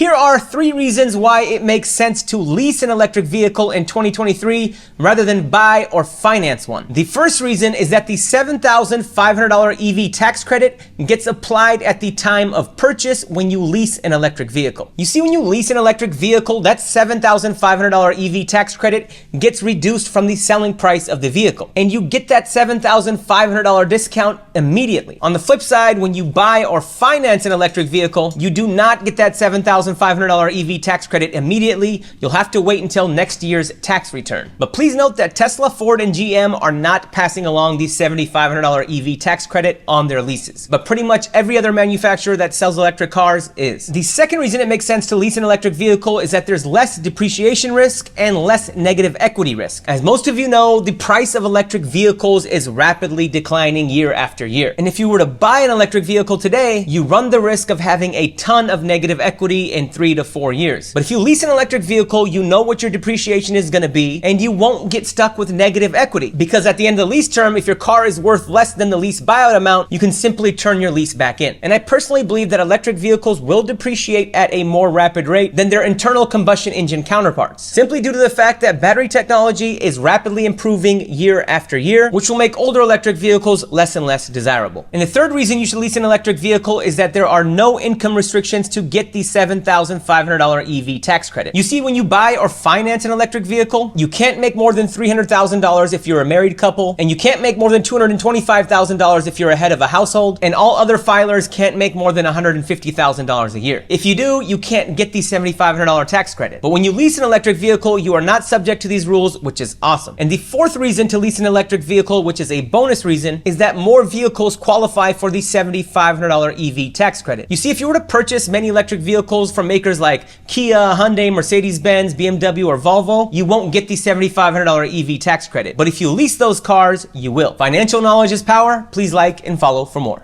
Here are 3 reasons why it makes sense to lease an electric vehicle in 2023 rather than buy or finance one. The first reason is that the $7,500 EV tax credit gets applied at the time of purchase when you lease an electric vehicle. You see, when you lease an electric vehicle, that $7,500 EV tax credit gets reduced from the selling price of the vehicle, and you get that $7,500 discount immediately. On the flip side, when you buy or finance an electric vehicle, you do not get that $7,500 EV tax credit immediately. You'll have to wait until next year's tax return. But please note that Tesla, Ford, and GM are not passing along the $7,500 EV tax credit on their leases, but pretty much every other manufacturer that sells electric cars is. The second reason it makes sense to lease an electric vehicle is that there's less depreciation risk and less negative equity risk. As most of you know, the price of electric vehicles is rapidly declining year after year. And if you were to buy an electric vehicle today, you run the risk of having a ton of negative equity in 3 to 4 years. But if you lease an electric vehicle, you know what your depreciation is going to be, and you won't get stuck with negative equity, because at the end of the lease term, if your car is worth less than the lease buyout amount, you can simply turn your lease back in. And I personally believe that electric vehicles will depreciate at a more rapid rate than their internal combustion engine counterparts, simply due to the fact that battery technology is rapidly improving year after year, which will make older electric vehicles less and less desirable. And the third reason you should lease an electric vehicle is that there are no income restrictions to get the $7,500 EV tax credit. You see, when you buy or finance an electric vehicle, you can't make more than $300,000 if you're a married couple, and you can't make more than $225,000 if you're a head of a household, and all other filers can't make more than $150,000 a year. If you do, you can't get the $7,500 tax credit. But when you lease an electric vehicle, you are not subject to these rules, which is awesome. And the fourth reason to lease an electric vehicle, which is a bonus reason, is that more vehicles qualify for the $7,500 EV tax credit. You see, if you were to purchase many electric vehicles from makers like Kia, Hyundai, Mercedes-Benz, BMW, or Volvo, you won't get the $7,500 EV tax credit. But if you lease those cars, you will. Financial knowledge is power. Please like and follow for more.